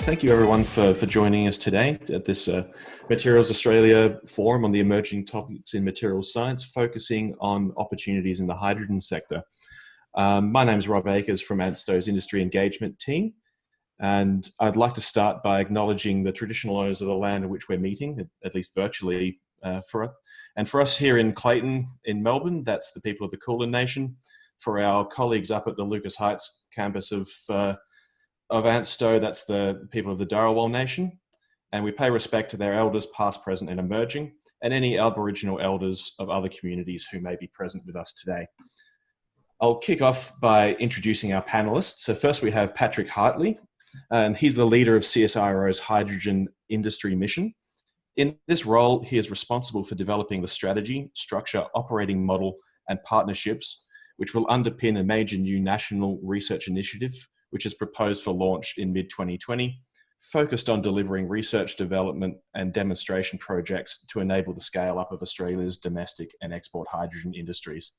Thank you everyone for joining us today at this Materials Australia forum on the emerging topics in materials science, focusing on opportunities in the hydrogen sector. My name is Rob Akers from ANSTO's Industry Engagement team, and I'd like to start by acknowledging the traditional owners of the land in which we're meeting, at least virtually for us here in Clayton in Melbourne, that's the people of the Kulin Nation. For our colleagues up at the Lucas Heights campus of ANSTO, that's the people of the Darawal Nation, and we pay respect to their elders past, present and emerging, and any Aboriginal elders of other communities who may be present with us today. I'll kick off by introducing our panelists. So first we have Patrick Hartley, and he's the leader of CSIRO's Hydrogen Industry Mission. In this role, he is responsible for developing the strategy, structure, operating model and partnerships which will underpin a major new national research initiative which is proposed for launch in mid-2020, focused on delivering research, development and demonstration projects to enable the scale-up of Australia's domestic and export hydrogen industries.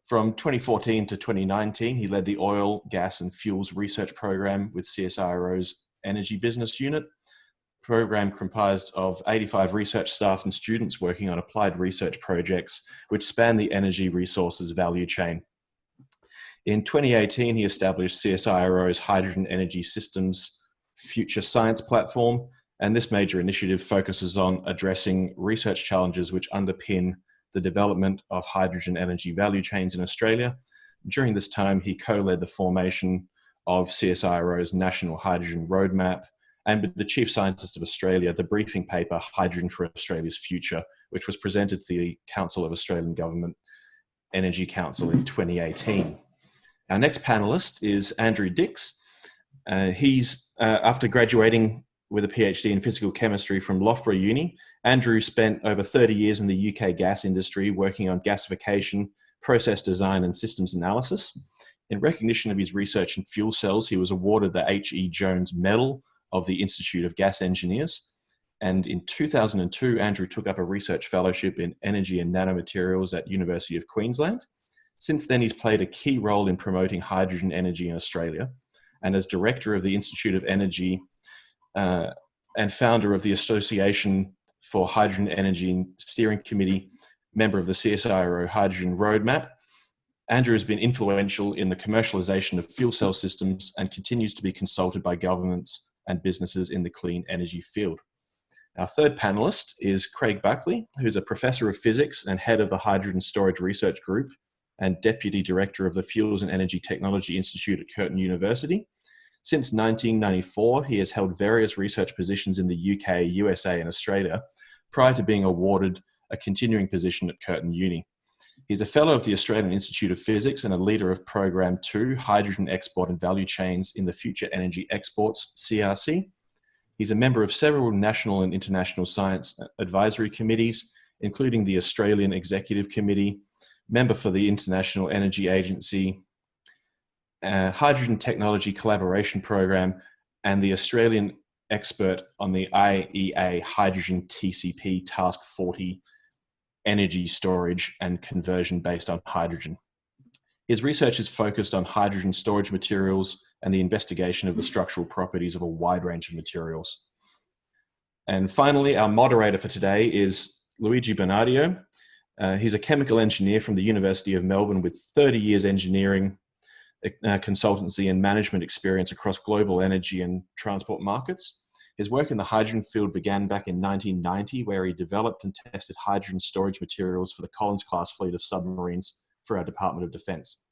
From 2014 to 2019, he led the Oil, Gas and Fuels Research Program with CSIRO's Energy Business Unit. The program comprised of 85 research staff and students working on applied research projects which span the energy resources value chain. In 2018, he established CSIRO's Hydrogen Energy Systems Future Science Platform, and this major initiative focuses on addressing research challenges which underpin the development of hydrogen energy value chains in Australia. During this time, he co-led the formation of CSIRO's National Hydrogen Roadmap, and with the Chief Scientist of Australia, the briefing paper Hydrogen for Australia's Future, which was presented to the Council of Australian Government Energy Council in 2018. Our next panelist is Andrew Dix. He's, after graduating with a PhD in physical chemistry from Loughborough Uni, Andrew spent over 30 years in the UK gas industry working on gasification, process design and systems analysis. In recognition of his research in fuel cells, he was awarded the H.E. Jones Medal of the Institute of Gas Engineers. And in 2002, Andrew took up a research fellowship in energy and nanomaterials at University of Queensland. Since then, he's played a key role in promoting hydrogen energy in Australia. And as director of the Institute of Energy and founder of the Association for Hydrogen Energy Steering Committee, member of the CSIRO Hydrogen Roadmap, Andrew has been influential in the commercialisation of fuel cell systems and continues to be consulted by governments and businesses in the clean energy field. Our third panelist is Craig Buckley, who's a professor of physics and head of the Hydrogen Storage Research Group and deputy director of the Fuels and Energy Technology Institute at Curtin University. Since 1994, he has held various research positions in the UK, USA and Australia, prior to being awarded a continuing position at Curtin Uni. He's a fellow of the Australian Institute of Physics and a leader of Program 2, Hydrogen Export and Value Chains in the Future Energy Exports, CRC. He's a member of several national and international science advisory committees, including the Australian Executive Committee, member for the International Energy Agency, Hydrogen Technology Collaboration Program, and the Australian expert on the IEA Hydrogen TCP Task 40 energy storage and conversion based on hydrogen. His research is focused on hydrogen storage materials and the investigation of the structural properties of a wide range of materials. And finally, our moderator for today is Luigi Bonadio. He's a chemical engineer from the University of Melbourne with 30 years engineering, consultancy and management experience across global energy and transport markets. His work in the hydrogen field began back in 1990, where he developed and tested hydrogen storage materials for the Collins-class fleet of submarines for our Department of Defence.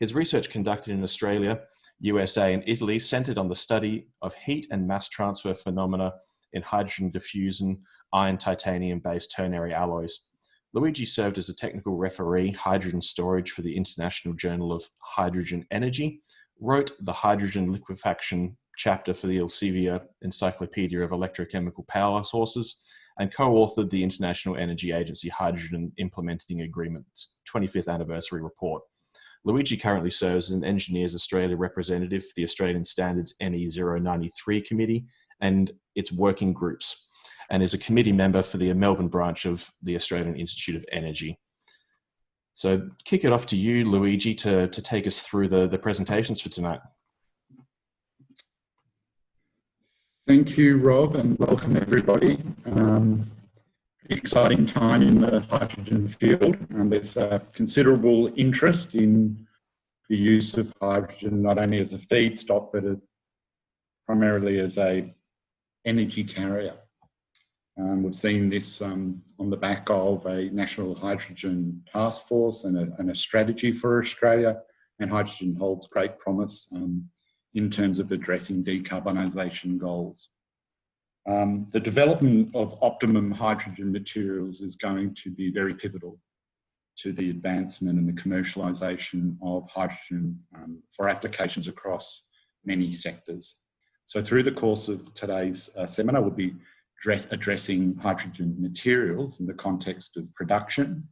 His research conducted in Australia, USA and Italy centred on the study of heat and mass transfer phenomena in hydrogen diffusion, iron titanium-based ternary alloys. Luigi served as a technical referee, hydrogen storage for the International Journal of Hydrogen Energy, wrote the hydrogen liquefaction chapter for the Elsevier Encyclopedia of Electrochemical Power Sources, and co-authored the International Energy Agency Hydrogen Implementing Agreement's 25th anniversary report. Luigi currently serves as an Engineers Australia representative for the Australian Standards NE 093 Committee and its working groups, and is a committee member for the Melbourne branch of the Australian Institute of Energy. So kick it off to you, Luigi, to take us through the presentations for tonight. Thank you, Rob, and welcome everybody. Pretty exciting time in the hydrogen field, and there's considerable interest in the use of hydrogen, not only as a feedstock, but primarily as a energy carrier. We've seen this on the back of a national hydrogen task force and a strategy for Australia, and hydrogen holds great promise in terms of addressing decarbonisation goals. The development of optimum hydrogen materials is going to be very pivotal to the advancement and the commercialisation of hydrogen for applications across many sectors. So through the course of today's seminar, we'll be addressing hydrogen materials in the context of production,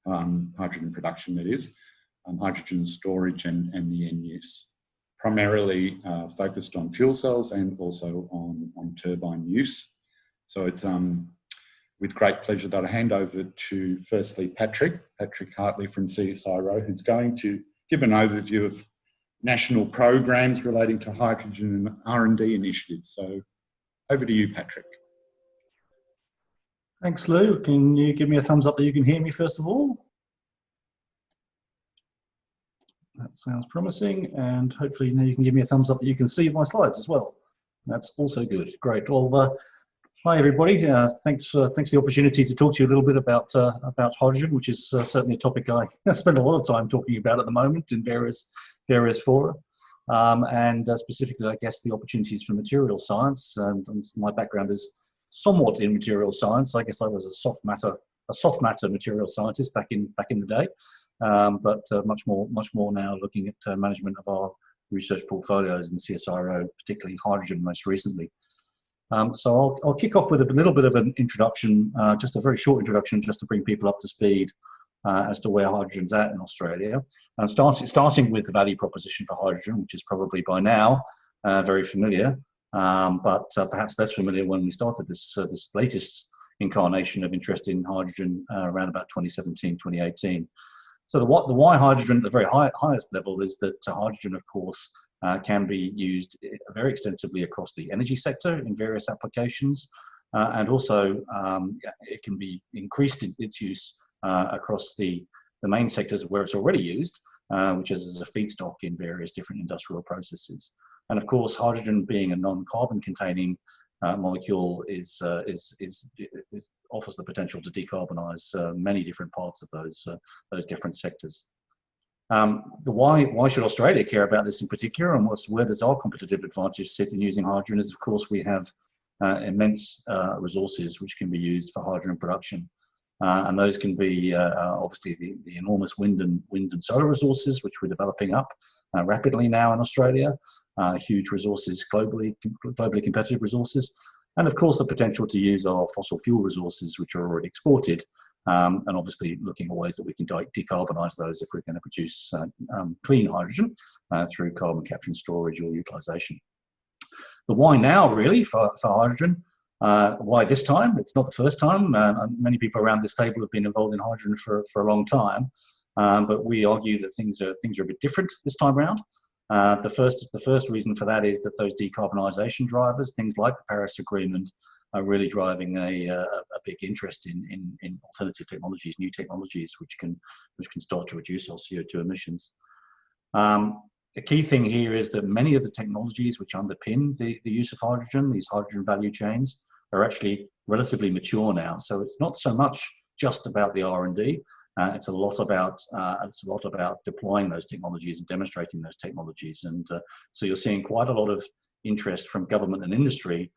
hydrogen production that is, hydrogen storage and the end use. Primarily focused on fuel cells and also on turbine use. So it's with great pleasure that I hand over to firstly Patrick Hartley from CSIRO, who's going to give an overview of national programs relating to hydrogen and R&D initiatives. So over to you, Patrick. Thanks, Lou. Can you give me a thumbs up that you can hear me first of all? That sounds promising, and hopefully now you can give me a thumbs up that you can see my slides as well. That's also good. Great. Well, hi everybody. Thanks for the opportunity to talk to you a little bit about hydrogen, which is certainly a topic I spend a lot of time talking about at the moment in various fora, and specifically, I guess, the opportunities for material science. And my background is somewhat in material science. I guess I was a soft matter material scientist back in the day. But much more now looking at management of our research portfolios in CSIRO, particularly hydrogen most recently. So I'll kick off with a little bit of an introduction, just a very short introduction, just to bring people up to speed as to where hydrogen's at in Australia. Starting with the value proposition for hydrogen, which is probably by now very familiar, but perhaps less familiar when we started this latest incarnation of interest in hydrogen around about 2017, 2018. So the why hydrogen at the very highest level is that hydrogen, of course, can be used very extensively across the energy sector in various applications, and also it can be increased in its use across the main sectors where it's already used, which is as a feedstock in various different industrial processes. And of course, hydrogen being a non-carbon containing molecule offers the potential to decarbonise many different parts of those different sectors. Why should Australia care about this in particular, and where does our competitive advantage sit in using hydrogen? Is of course we have immense resources which can be used for hydrogen production, and those can be obviously the enormous wind and solar resources which we're developing up rapidly now in Australia. Huge resources globally competitive resources, and of course the potential to use our fossil fuel resources which are already exported, and obviously looking at ways that we can decarbonise those if we're going to produce clean hydrogen through carbon capture and storage or utilisation. The why now really for hydrogen, why this time? It's not the first time. Many people around this table have been involved in hydrogen for a long time, but we argue that things are a bit different this time around. The first reason for that is that those decarbonisation drivers, things like the Paris Agreement, are really driving a big interest in alternative technologies, new technologies which can start to reduce our CO2 emissions. The key thing here is that many of the technologies which underpin the use of hydrogen, these hydrogen value chains, are actually relatively mature now. So it's not so much just about the R&D. It's a lot about deploying those technologies and demonstrating those technologies, and so you're seeing quite a lot of interest from government and industry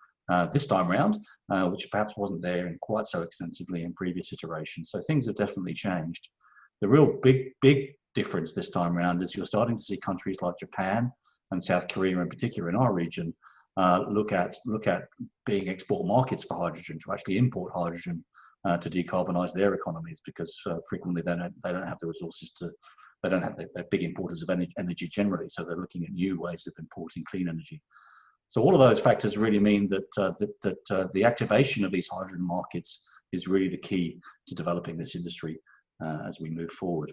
this time around, which perhaps wasn't there in quite so extensively in previous iterations. So things have definitely changed. The real big difference this time around is you're starting to see countries like Japan and South Korea in particular in our region look at being export markets for hydrogen, to actually import hydrogen to decarbonise their economies, because frequently they don't have the resources they don't have they're big importers of energy generally, so they're looking at new ways of importing clean energy. So all of those factors really mean that the activation of these hydrogen markets is really the key to developing this industry as we move forward.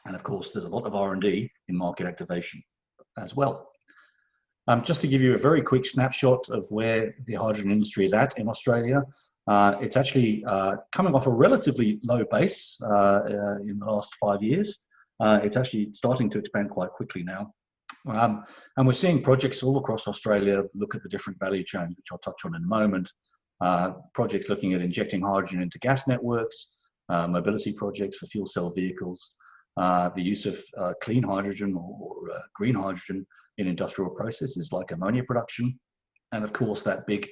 And of course, there's a lot of R&D in market activation as well. Just to give you a very quick snapshot of where the hydrogen industry is at in Australia, it's actually coming off a relatively low base in the last 5 years. It's actually starting to expand quite quickly now. And we're seeing projects all across Australia look at the different value chains, which I'll touch on in a moment. Projects looking at injecting hydrogen into gas networks, mobility projects for fuel cell vehicles, the use of clean hydrogen or green hydrogen in industrial processes like ammonia production, and of course that big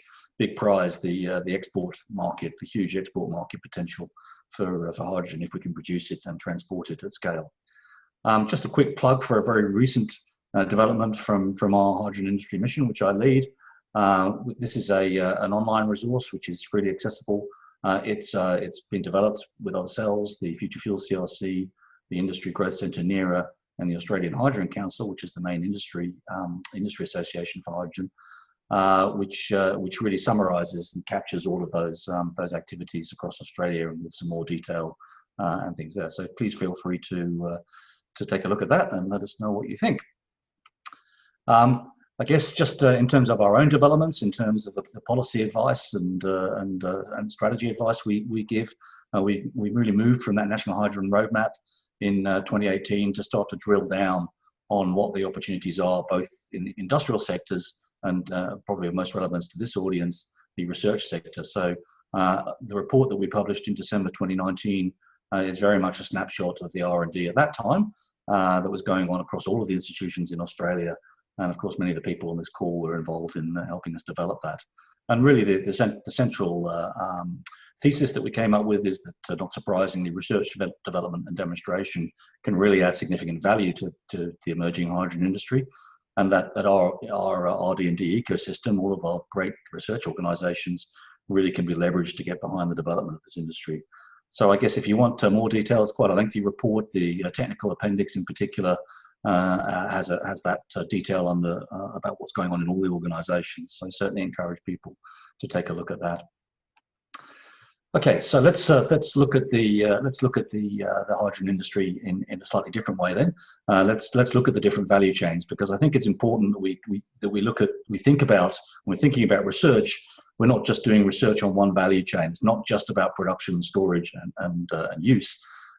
prize, the export market, the huge export market potential for hydrogen if we can produce it and transport it at scale. Just a quick plug for a very recent development from our hydrogen industry mission, which I lead. This is an online resource which is freely accessible. It's been developed with ourselves, the Future Fuel CRC, the Industry Growth Centre NERA, and the Australian Hydrogen Council, which is the main industry association for hydrogen, which really summarises and captures all of those activities across Australia and with some more detail and things there. So please feel free to take a look at that and let us know what you think. I guess just in terms of our own developments, in terms of the policy advice and strategy advice we give, we really moved from that National Hydrogen Roadmap in 2018 to start to drill down on what the opportunities are, both in the industrial sectors and probably of most relevance to this audience, the research sector. So the report that we published in December 2019 is very much a snapshot of the R&D at that time that was going on across all of the institutions in Australia. And of course, many of the people on this call were involved in helping us develop that. And really the central thesis that we came up with is that, not surprisingly, research, development and demonstration can really add significant value to the emerging hydrogen industry, and that our RD&D ecosystem, all of our great research organisations, really can be leveraged to get behind the development of this industry. So I guess if you want more details, quite a lengthy report. The technical appendix in particular has that detail on about what's going on in all the organisations. So I certainly encourage people to take a look at that. Okay, so let's look at the hydrogen industry in a slightly different way. Then let's look at the different value chains, because I think it's important that we think about, when we're thinking about research, we're not just doing research on one value chain. It's not just about production, storage, and use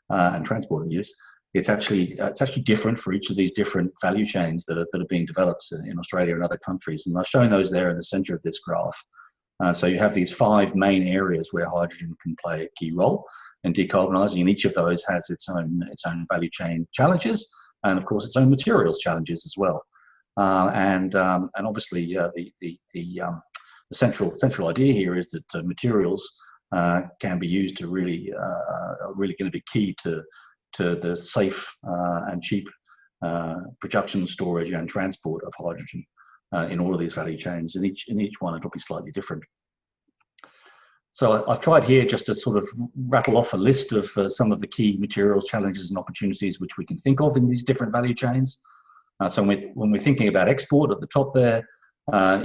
and transport and use. It's actually different for each of these different value chains that are being developed in Australia and other countries, and I've shown those there in the centre of this graph. So you have these 5 main areas where hydrogen can play a key role in decarbonising, and each of those has its own value chain challenges, and of course its own materials challenges as well. And obviously the central idea here is that materials can be used to really going to be key to the safe and cheap production, storage, and transport of hydrogen in all of these value chains. In each one, it'll be slightly different. So I've tried here just to sort of rattle off a list of some of the key materials, challenges, and opportunities which we can think of in these different value chains. So when we're thinking about export at the top there,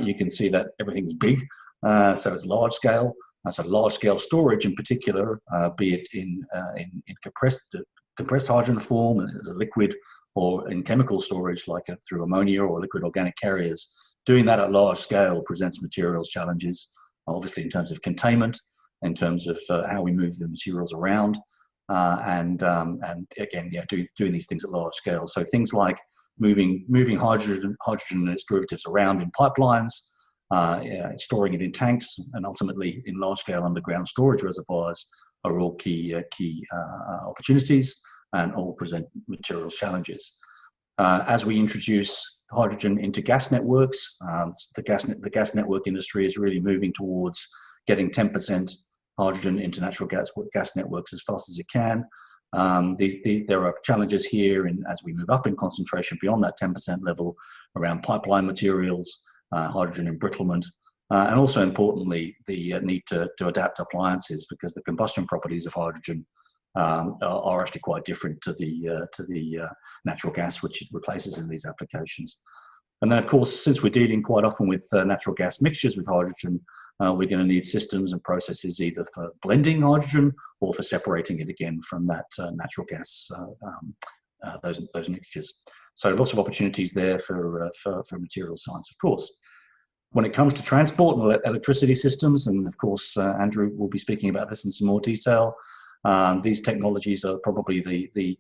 you can see that everything's big. So it's large scale. So large scale storage in particular, be it in compressed hydrogen form as a liquid, or in chemical storage like through ammonia or liquid organic carriers. Doing that at large scale presents materials challenges, obviously in terms of containment, in terms of how we move the materials around, and again, doing these things at large scale. So things like moving hydrogen and its derivatives around in pipelines, storing it in tanks, and ultimately in large scale underground storage reservoirs are all key opportunities and all present materials challenges. As we introduce hydrogen into gas networks, the gas network industry is really moving towards getting 10% hydrogen into natural gas networks as fast as it can. There are challenges here as we move up in concentration beyond that 10% level around pipeline materials, hydrogen embrittlement, and also importantly the need to adapt appliances, because the combustion properties of hydrogen are actually quite different to the natural gas which it replaces in these applications. And then of course, since we're dealing quite often with natural gas mixtures with hydrogen, we're going to need systems and processes either for blending hydrogen or for separating it again from that natural gas those mixtures. So lots of opportunities there for material science, of course. When it comes to transport and electricity systems, and of course Andrew will be speaking about this in some more detail, these technologies are probably the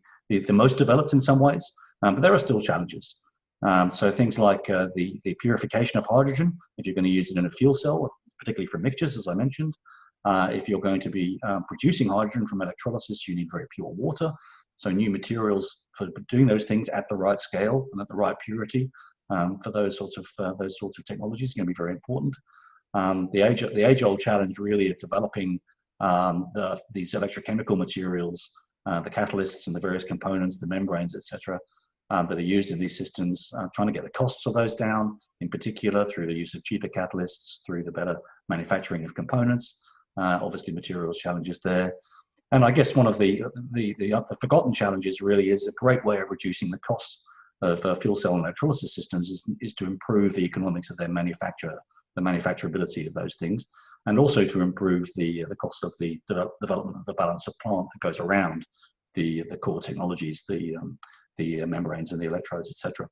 most developed in some ways, but there are still challenges. So things like the purification of hydrogen, if you're going to use it in a fuel cell, particularly for mixtures, as I mentioned. If you're going to be producing hydrogen from electrolysis, you need very pure water. So new materials for doing those things at the right scale and at the right purity for those sorts of technologies is going to be very important. The age-old challenge really of developing these electrochemical materials, the catalysts and the various components, the membranes, etc., that are used in these systems, trying to get the costs of those down, in particular through the use of cheaper catalysts, through the better manufacturing of components. Obviously, materials challenges there. And I guess one of the forgotten challenges really is a great way of reducing the costs of fuel cell and electrolysis systems is to improve the economics of their manufacture, the manufacturability of those things, and also to improve the costs of the development of the balance of plant that goes around the core technologies, the membranes and the electrodes, etc.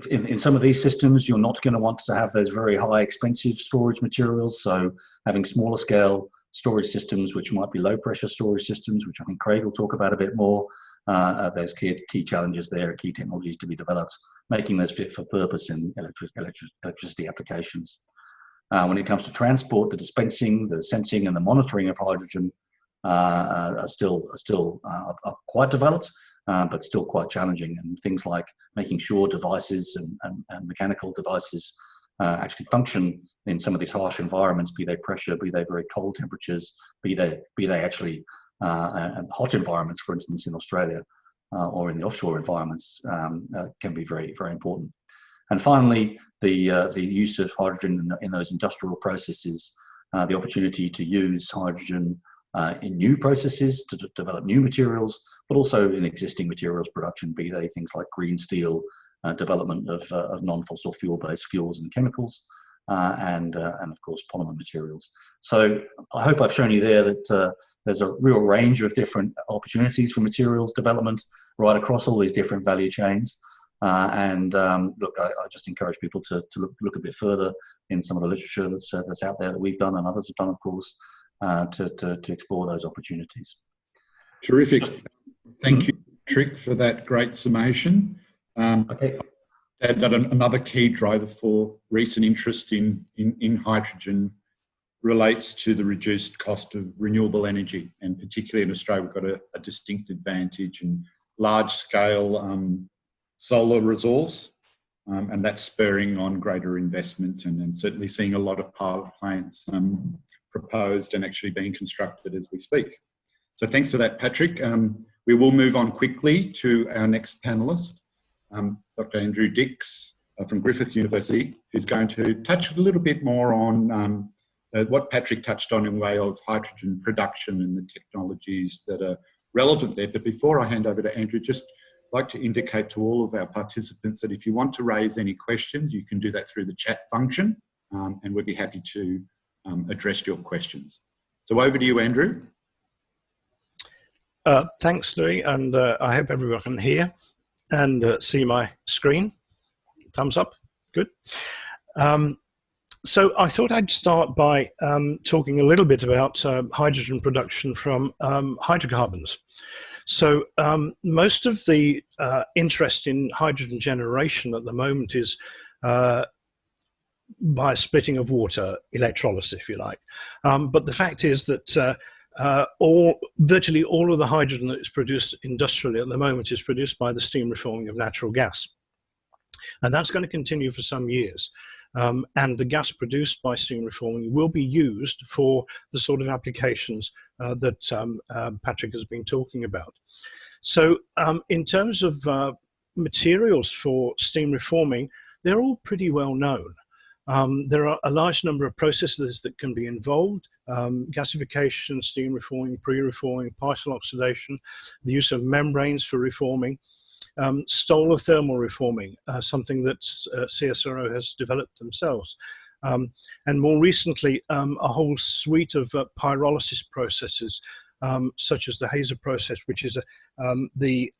In some of these systems, you're not going to want to have those very high expensive storage materials. So having smaller scale storage systems, which might be low pressure storage systems, which I think Craig will talk about a bit more. There's key challenges there, key technologies to be developed, making those fit for purpose in electricity applications. When it comes to transport, the dispensing, the sensing and the monitoring of hydrogen are still quite developed, but still quite challenging. And things like making sure devices and mechanical devices actually function in some of these harsh environments, be they pressure, be they very cold temperatures, be they actually hot environments, for instance, in Australia or in the offshore environments, can be very, very important. And finally, the use of hydrogen in those industrial processes, the opportunity to use hydrogen in new processes to develop new materials, but also in existing materials production, be they things like green steel, development of non-fossil fuel-based fuels and chemicals, and of course polymer materials. So I hope I've shown you there that there's a real range of different opportunities for materials development right across all these different value chains. Look, I just encourage people to look a bit further in some of the literature that's out there that we've done and others have done, of course, to explore those opportunities. Terrific. Thank you, Trick, for that great summation. Okay. That another key driver for recent interest in hydrogen relates to the reduced cost of renewable energy, and particularly in Australia, we've got a distinct advantage in large-scale solar resource, and that's spurring on greater investment and certainly seeing a lot of pilot plants proposed and actually being constructed as we speak. So thanks for that, Patrick. We will move on quickly to our next panellist, Dr. Andrew Dix from Griffith University, who's going to touch a little bit more on what Patrick touched on in way of hydrogen production and the technologies that are relevant there. But before I hand over to Andrew, just like to indicate to all of our participants that if you want to raise any questions, you can do that through the chat function, and we'd be happy to address your questions. So over to you, Andrew. Thanks, Louis, and I hope everyone can hear and see my screen. Thumbs up, good. So I thought I'd start by talking a little bit about hydrogen production from hydrocarbons. So most of the interest in hydrogen generation at the moment is by splitting of water, electrolysis, if you like. But the fact is that virtually all of the hydrogen that is produced industrially at the moment is produced by the steam reforming of natural gas. And that's going to continue for some years. And the gas produced by steam reforming will be used for the sort of applications that Patrick has been talking about. So in terms of materials for steam reforming, they're all pretty well known. There are a large number of processes that can be involved: gasification, steam reforming, pre-reforming, partial oxidation, the use of membranes for reforming, stolar thermal reforming, something that CSIRO has developed themselves, and more recently a whole suite of pyrolysis processes such as the Hazer process, which is the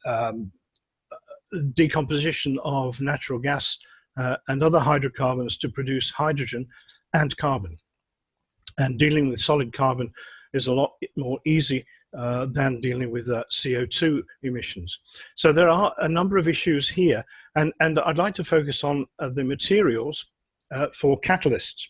decomposition of natural gas and other hydrocarbons to produce hydrogen and carbon. And dealing with solid carbon is a lot more easy than dealing with CO2 emissions. So there are a number of issues here, and I'd like to focus on the materials for catalysts.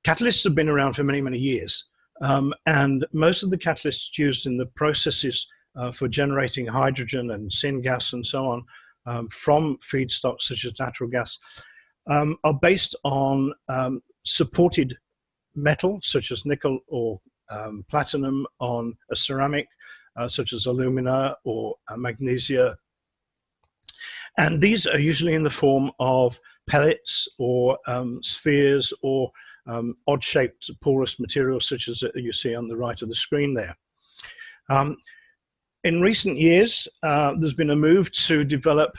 Catalysts have been around for many, many years, and most of the catalysts used in the processes for generating hydrogen and syngas and so on from feedstocks such as natural gas are based on supported metal such as nickel or platinum on a ceramic such as alumina or magnesia. And these are usually in the form of pellets or spheres or odd-shaped porous materials such as you see on the right of the screen there. In recent years, there's been a move to develop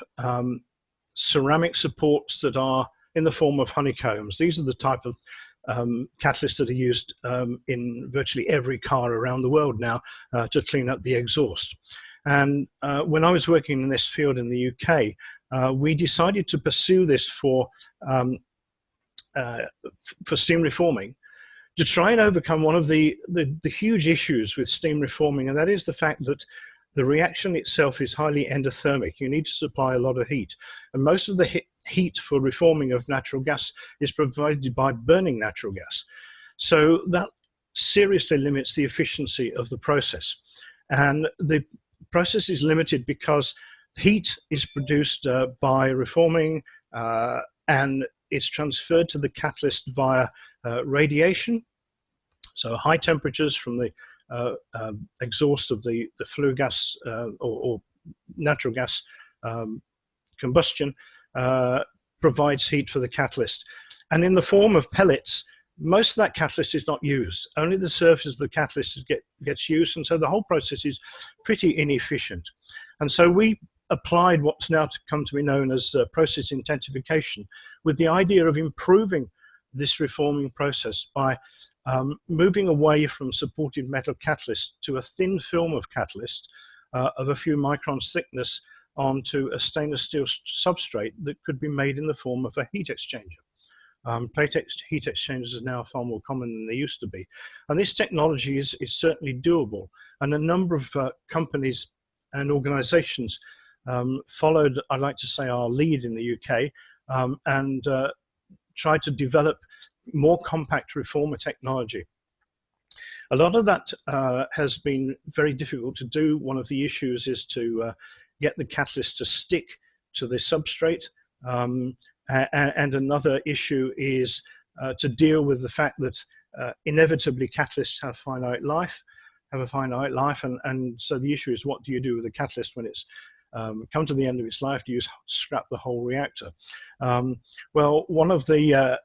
ceramic supports that are in the form of honeycombs. These are the type of catalysts that are used in virtually every car around the world now to clean up the exhaust. And when I was working in this field in the UK, we decided to pursue this for steam reforming, to try and overcome one of the huge issues with steam reforming, and that is the fact that the reaction itself is highly endothermic. You need to supply a lot of heat, and most of the heat for reforming of natural gas is provided by burning natural gas. So that seriously limits the efficiency of the process, and the process is limited because heat is produced by reforming and it's transferred to the catalyst via radiation. So high temperatures from the exhaust of the flue gas or natural gas combustion provides heat for the catalyst. And in the form of pellets, most of that catalyst is not used. Only the surface of the catalyst gets used, and so the whole process is pretty inefficient. And so we applied what's now come to be known as process intensification, with the idea of improving this reforming process by moving away from supported metal catalyst to a thin film of catalyst of a few microns thickness onto a stainless steel substrate that could be made in the form of a heat exchanger. Plate heat exchangers are now far more common than they used to be. And this technology is certainly doable. And a number of companies and organizations followed, I'd like to say, our lead in the UK and tried to develop more compact reformer technology. A lot of that has been very difficult to do. One of the issues is to get the catalyst to stick to the substrate. And another issue is to deal with the fact that inevitably catalysts have a finite life, and so the issue is, what do you do with the catalyst when it's come to the end of its life? Do you scrap the whole reactor? Well, one of the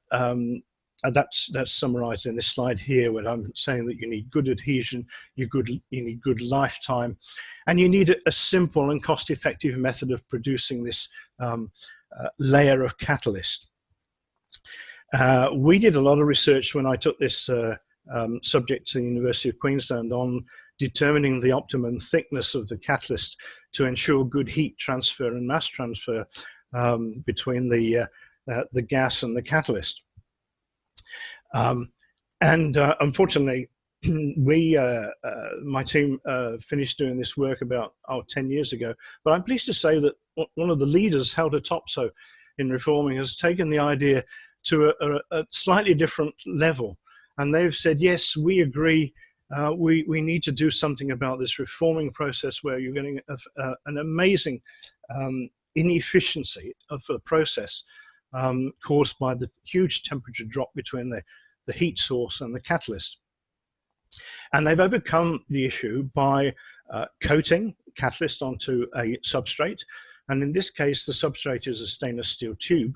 that's summarized in this slide here, where I'm saying that you need good adhesion, you need good lifetime, and you need a simple and cost-effective method of producing this layer of catalyst. We did a lot of research when I took this subject to the University of Queensland on determining the optimum thickness of the catalyst to ensure good heat transfer and mass transfer between the gas and the catalyst. Unfortunately, my team finished doing this work about 10 years ago, but I'm pleased to say that one of the leaders, Helder Topsoe, in reforming, has taken the idea to a slightly different level, and they've said, yes, we agree, we need to do something about this reforming process where you're getting an amazing inefficiency of the process caused by the huge temperature drop between the heat source and the catalyst. And they've overcome the issue by coating catalyst onto a substrate. And in this case, the substrate is a stainless steel tube.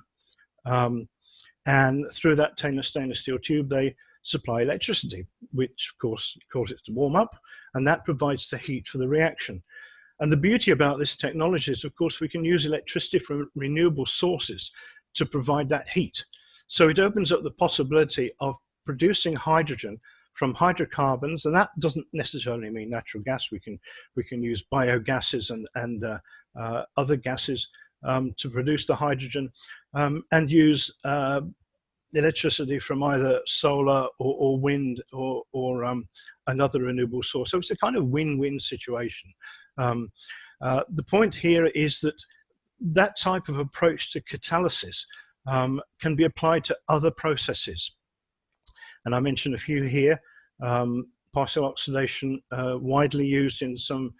And through that stainless steel tube, they supply electricity, which of course causes it to warm up, and that provides the heat for the reaction. And the beauty about this technology is, of course, we can use electricity from renewable sources to provide that heat. So it opens up the possibility of producing hydrogen from hydrocarbons, and that doesn't necessarily mean natural gas. We can use biogases and other gases to produce the hydrogen, and use electricity from either solar or wind or another renewable source. So it's a kind of win-win situation. The point here is that type of approach to catalysis can be applied to other processes. And I mentioned a few here. Partial oxidation, widely used in some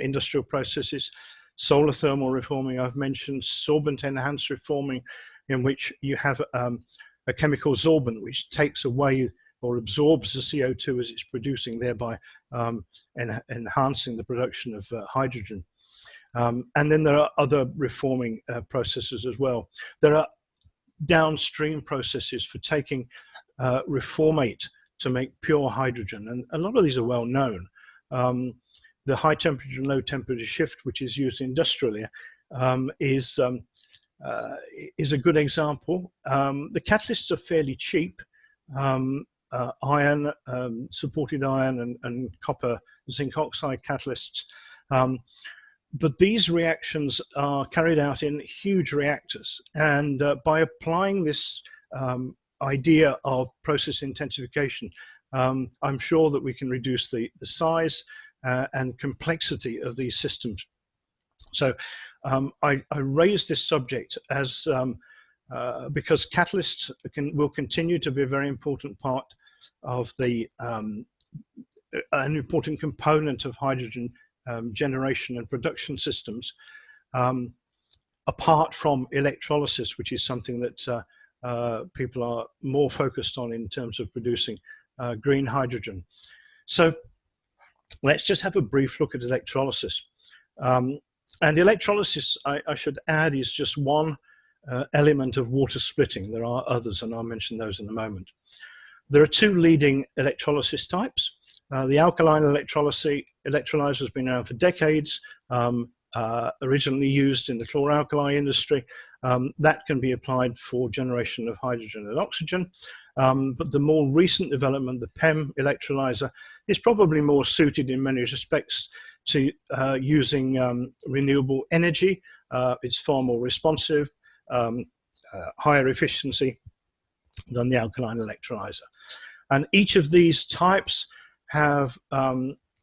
industrial processes. Solar thermal reforming, I've mentioned. Sorbent enhanced reforming, in which you have a chemical sorbent which takes away or absorbs the CO2 as it's producing, thereby enhancing the production of hydrogen. And then there are other reforming processes as well. There are downstream processes for taking reformate to make pure hydrogen, and a lot of these are well known. The high temperature and low temperature shift, which is used industrially, is a good example. The catalysts are fairly cheap. Iron, supported iron and copper zinc oxide catalysts. But these reactions are carried out in huge reactors. And by applying this idea of process intensification, I'm sure that we can reduce the size and complexity of these systems. So I raised this subject as because catalysts will continue to be a very important part of an important component of hydrogen generation and production systems, apart from electrolysis, which is something that people are more focused on in terms of producing green hydrogen. So let's just have a brief look at electrolysis. And electrolysis, I should add, is just one element of water splitting. There are others, and I'll mention those in a moment. There are two leading electrolysis types. The alkaline electrolyzer has been around for decades, originally used in the chlor-alkali industry. That can be applied for generation of hydrogen and oxygen. But the more recent development, the PEM electrolyzer, is probably more suited in many respects to using renewable energy. It's far more responsive, higher efficiency than the alkaline electrolyzer. And each of these types have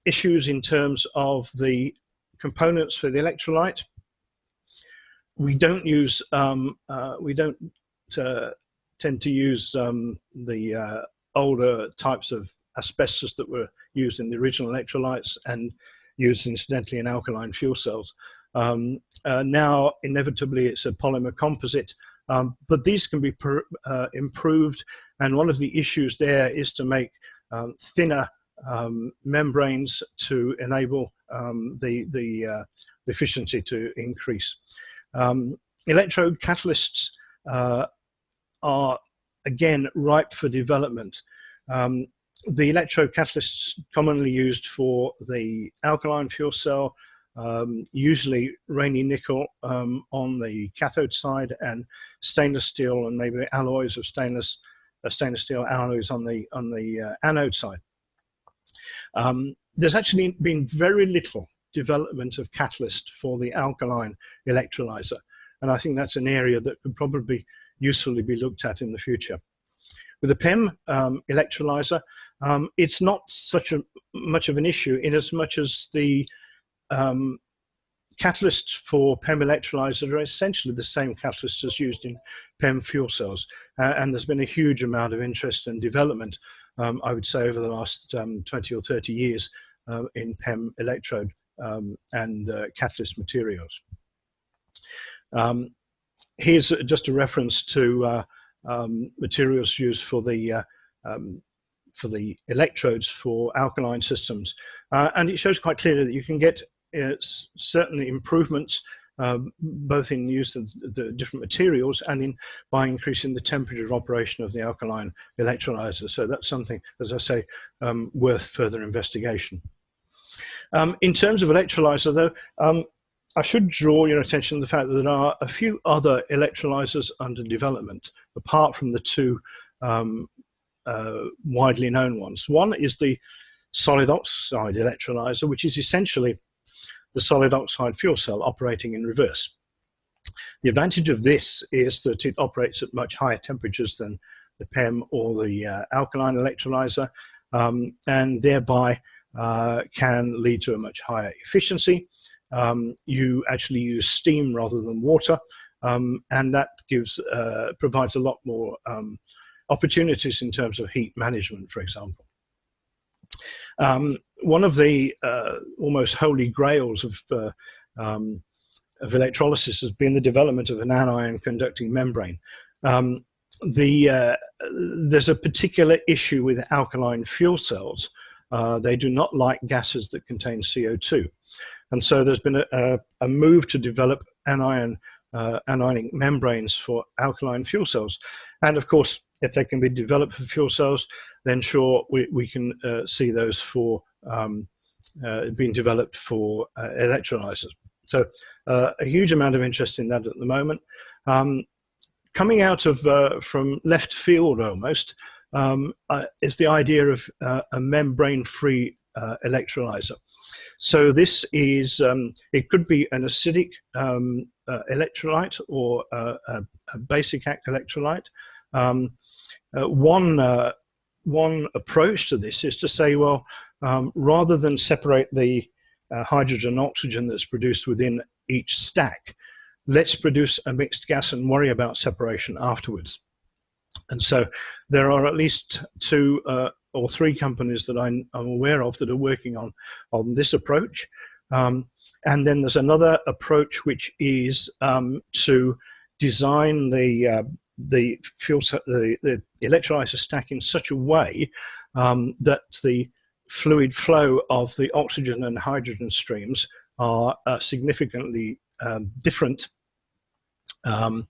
issues in terms of the components for the electrolyte. We don't use, tend to use the older types of asbestos that were used in the original electrolytes and used incidentally in alkaline fuel cells. Now, inevitably, it's a polymer composite, but these can be improved. And one of the issues there is to make thinner membranes to enable the efficiency to increase. Electrode catalysts are, again, ripe for development. The electrode catalysts commonly used for the alkaline fuel cell, usually Raney nickel on the cathode side, and stainless steel and maybe alloys of stainless steel alloys on the anode side. There's actually been very little development of catalyst for the alkaline electrolyzer, and I think that's an area that could probably usefully be looked at in the future. With the PEM electrolyzer, it's not much of an issue in as much as the catalysts for PEM electrolyzer are essentially the same catalysts as used in PEM fuel cells. And there's been a huge amount of interest and development, I would say, over the last 20 or 30 years in PEM electrode and catalyst materials. Here's just a reference to materials used for the electrodes for alkaline systems, and it shows quite clearly that you can get certain improvements both in use of the different materials and by increasing the temperature of operation of the alkaline electrolyzer. So that's something, as I say, worth further investigation. In terms of electrolyzer, though, I should draw your attention to the fact that there are a few other electrolyzers under development, apart from the two widely known ones. One is the solid oxide electrolyzer, which is essentially the solid oxide fuel cell operating in reverse. The advantage of this is that it operates at much higher temperatures than the PEM or the alkaline electrolyzer, and thereby can lead to a much higher efficiency. You actually use steam rather than water, and that provides a lot more opportunities in terms of heat management, for example. One of the almost holy grails of electrolysis has been the development of an anion conducting membrane. There's a particular issue with alkaline fuel cells. They do not like gases that contain CO2. And so there's been a move to develop anionic membranes for alkaline fuel cells. And of course, if they can be developed for fuel cells, then sure, we can see those for being developed for electrolyzers. So a huge amount of interest in that at the moment. Coming out of from left field almost is the idea of a membrane-free electrolyzer. So this is, it could be an acidic electrolyte or a basic electrolyte. One approach to this is to say, well, rather than separate the hydrogen and oxygen that's produced within each stack, let's produce a mixed gas and worry about separation afterwards. And so there are at least 2 or 3 companies that I'm aware of that are working on this approach. And then there's another approach, which is to design the fuel the electrolyzer stack in such a way that the fluid flow of the oxygen and hydrogen streams are significantly different, and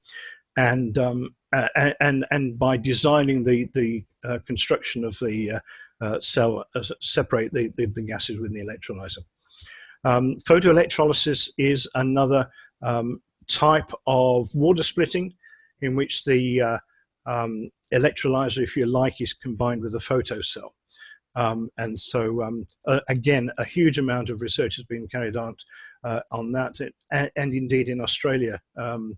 by designing the construction of the cell, separate the gases within the electrolyzer. Photoelectrolysis is another type of water splitting in which the electrolyzer, if you like, is combined with a photocell. And so, again, a huge amount of research has been carried out on that, and indeed in Australia, and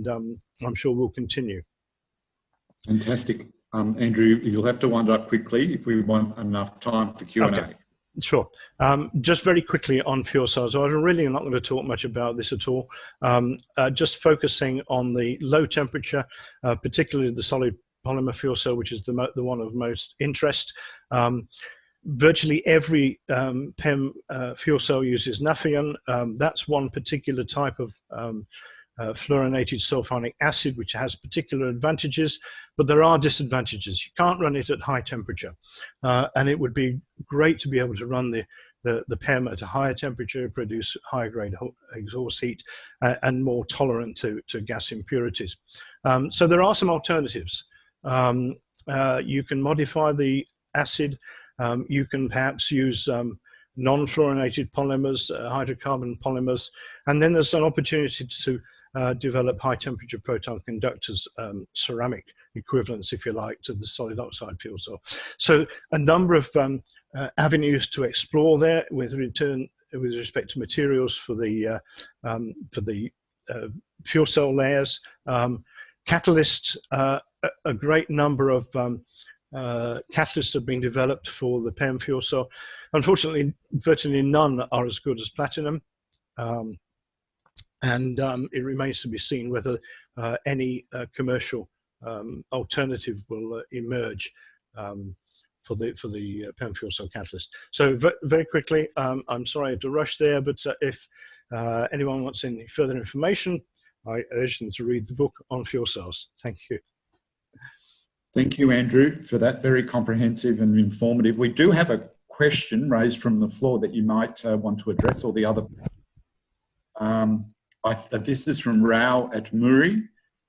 I'm sure will continue. Fantastic. Andrew, you'll have to wind up quickly if we want enough time for Q&A. Okay. Sure. Just very quickly on fuel cells. I'm really not going to talk much about this at all. Just focusing on the low temperature, particularly the solid polymer fuel cell, which is the one of most interest. Virtually every PEM fuel cell uses naphthalene. That's one particular type of fluorinated sulfonic acid, which has particular advantages, but there are disadvantages. You can't run it at high temperature, and it would be great to be able to run the PEM at a higher temperature, produce higher grade exhaust heat, and more tolerant to gas impurities. So there are some alternatives. You can modify the acid. You can perhaps use non-fluorinated polymers, hydrocarbon polymers, and then there's an opportunity to develop high temperature proton conductors, ceramic equivalents, if you like, to the solid oxide fuel cell. So a number of avenues to explore there with respect to materials for the fuel cell layers. Catalysts, a great number of catalysts have been developed for the PEM fuel cell. Unfortunately, virtually none are as good as platinum. And it remains to be seen whether any commercial alternative will emerge for the PEM fuel cell catalyst. So very quickly, I'm sorry I had to rush there, but if anyone wants any further information, I urge them to read the book on fuel cells. Thank you. Thank you, Andrew, for that. Very comprehensive and informative. We do have a question raised from the floor that you might want to address, or the other. This is from Rao at Muri.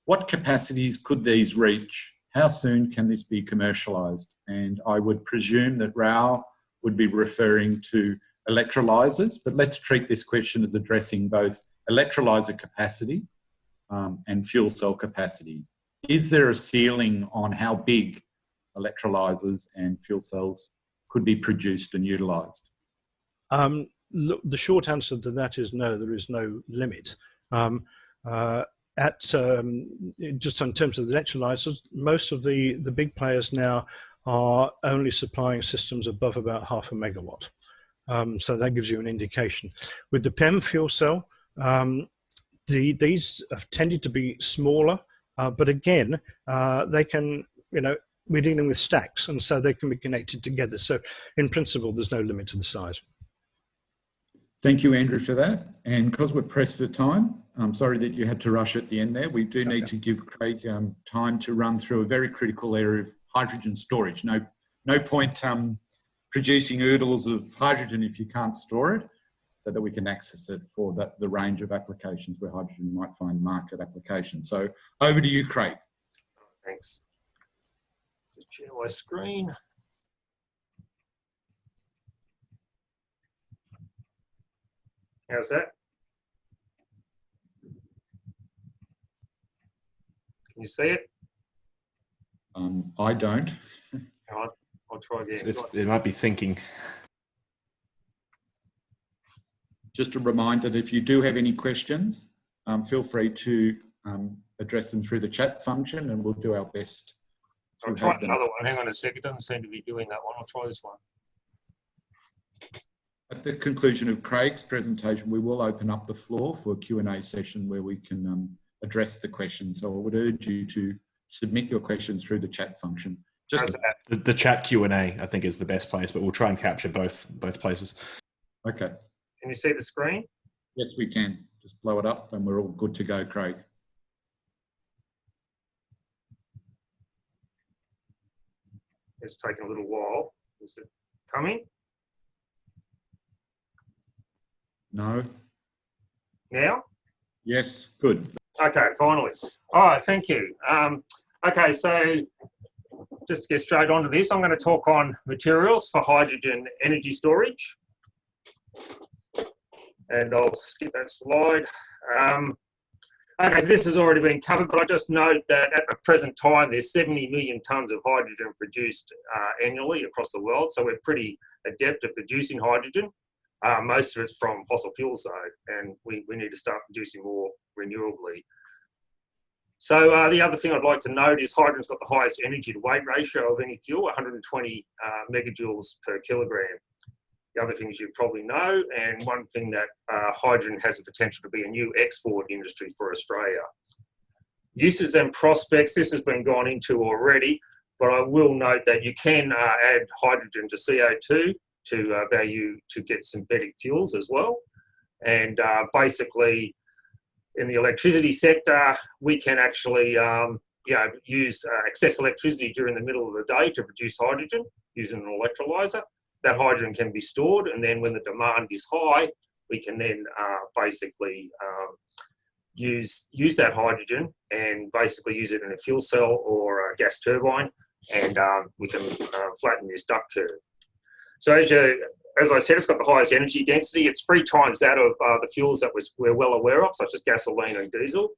What capacities could these reach? How soon can this be commercialised? And I would presume that Rao would be referring to electrolyzers, but let's treat this question as addressing both electrolyzer capacity and fuel cell capacity. is there a ceiling on how big electrolyzers and fuel cells could be produced and utilised? Look, the short answer to that is no, there is no limit. Just in terms of the electrolyzers, most of the big players now are only supplying systems above about 0.5 megawatt. So that gives you an indication. With the PEM fuel cell, these have tended to be smaller, but again, they can, we're dealing with stacks, and so they can be connected together. So in principle, there's no limit to the size. Thank you, Andrew, for that. And because we're pressed for time, I'm sorry that you had to rush at the end there. We do need to give Craig time to run through a very critical area of hydrogen storage. No point producing oodles of hydrogen if you can't store it, so that we can access it for the range of applications where hydrogen might find market application. So over to you, Craig. Thanks. Just share my screen. How's that? Can you see it? I don't. I'll try again. It might be thinking. Just a reminder that if you do have any questions, feel free to address them through the chat function, and we'll do our best. I'll try another one. Hang on a sec. It doesn't seem to be doing that one. I'll try this one. At the conclusion of Craig's presentation, we will open up the floor for a Q&A session where we can address the questions. So I would urge you to submit your questions through the chat function. Just the chat Q&A, I think, is the best place, but we'll try and capture both places. Okay. Can you see the screen? Yes, we can. Just blow it up and we're all good to go, Craig. It's taking a little while. Is it coming? No. Now? Yes, good. Okay, finally. All right, thank you. Okay, so just to get straight onto this, I'm going to talk on materials for hydrogen energy storage. And I'll skip that slide. Okay, so this has already been covered, but I just note that at the present time, there's 70 million tonnes of hydrogen produced annually across the world. So we're pretty adept at producing hydrogen. Most of it's from fossil fuels though, and we need to start producing more renewably. So the other thing I'd like to note is hydrogen's got the highest energy to weight ratio of any fuel, 120 megajoules per kilogram. The other things you probably know, and one thing that hydrogen has the potential to be a new export industry for Australia. Uses and prospects, this has been gone into already, but I will note that you can add hydrogen to CO2 to get synthetic fuels as well. And basically, in the electricity sector, we can actually use excess electricity during the middle of the day to produce hydrogen using an electrolyzer. That hydrogen can be stored, and then when the demand is high, we can then basically use that hydrogen and basically use it in a fuel cell or a gas turbine, and we can flatten this duct curve. So as I said, it's got the highest energy density. It's 3 times that of the fuels that we're well aware of, such as gasoline and diesel.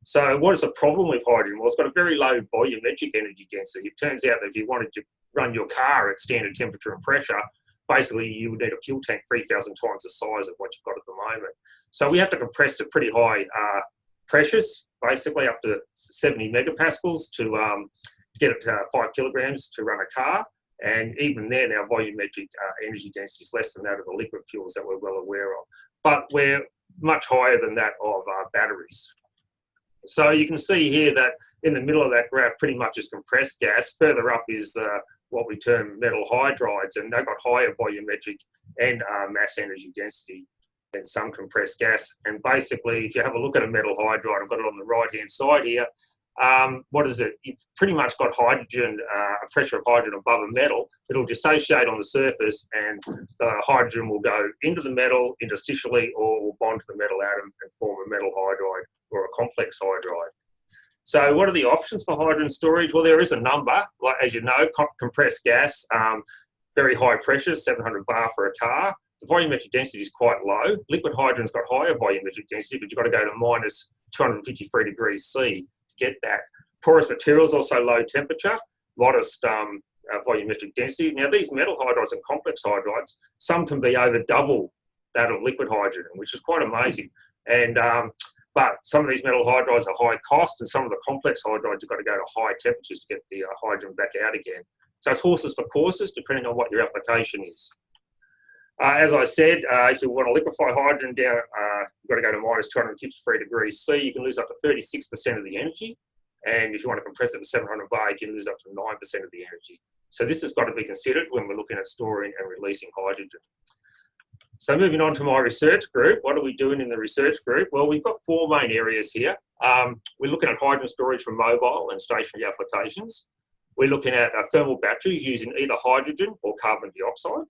So what is the problem with hydrogen? Well, it's got a very low volumetric energy density. It turns out that if you wanted to run your car at standard temperature and pressure, basically you would need a fuel tank 3,000 times the size of what you've got at the moment. So we have to compress to pretty high pressures, basically up to 70 megapascals to get it to 5 kilograms to run a car. And even then, our volumetric energy density is less than that of the liquid fuels that we're well aware of. But we're much higher than that of batteries. So you can see here that in the middle of that graph pretty much is compressed gas. Further up is what we term metal hydrides, and they've got higher volumetric and mass energy density than some compressed gas. And basically, if you have a look at a metal hydride, I've got it on the right-hand side here, what is it? You've pretty much got hydrogen, a pressure of hydrogen above a metal. It'll dissociate on the surface, and the hydrogen will go into the metal interstitially, or will bond to the metal atom and form a metal hydride or a complex hydride. So what are the options for hydrogen storage? Well, there is a number. Like, as you know, compressed gas, very high pressure, 700 bar for a car. The volumetric density is quite low. Liquid hydrogen's got higher volumetric density, but you've got to go to minus 253 degrees C to get that. Porous materials, also low temperature, modest volumetric density. Now, these metal hydrides and complex hydrides, some can be over double that of liquid hydrogen, which is quite amazing. And but some of these metal hydrides are high cost, and some of the complex hydrides you've got to go to high temperatures to get the hydrogen back out again. So it's horses for courses, depending on what your application is. As I said, if you want to liquefy hydrogen down, you've got to go to minus 253 degrees C. You can lose up to 36% of the energy. And if you want to compress it to 700 bar, you can lose up to 9% of the energy. So this has got to be considered when we're looking at storing and releasing hydrogen. So moving on to my research group, what are we doing in the research group? Well, we've got four main areas here. We're looking at hydrogen storage for mobile and stationary applications. We're looking at thermal batteries using either hydrogen or carbon dioxide.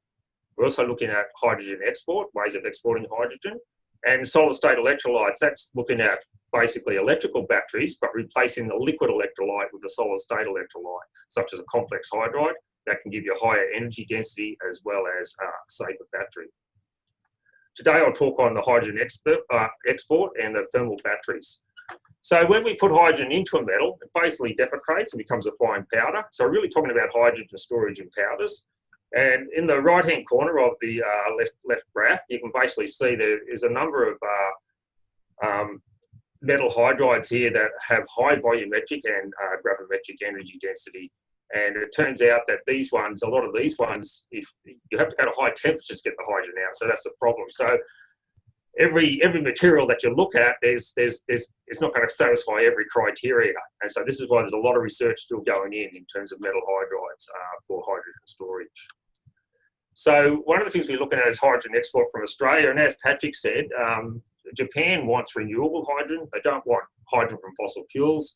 We're also looking at hydrogen export, ways of exporting hydrogen, and solid state electrolytes. That's looking at basically electrical batteries, but replacing the liquid electrolyte with a solid state electrolyte, such as a complex hydride that can give you a higher energy density as well as a safer battery. Today I'll talk on the hydrogen export and the thermal batteries. So when we put hydrogen into a metal, it basically deprecates and becomes a fine powder. So we're really talking about hydrogen storage in powders. And in the right-hand corner of the left graph, you can basically see there is a number of metal hydrides here that have high volumetric and gravimetric energy density. And it turns out that these ones, a lot of these ones, if you have to go to high temperatures to get the hydrogen out, so that's the problem. So every material that you look at, it's not going to satisfy every criteria. And so this is why there's a lot of research still going in terms of metal hydrides for hydrogen storage. So one of the things we're looking at is hydrogen export from Australia. And as Patrick said, Japan wants renewable hydrogen. They don't want hydrogen from fossil fuels.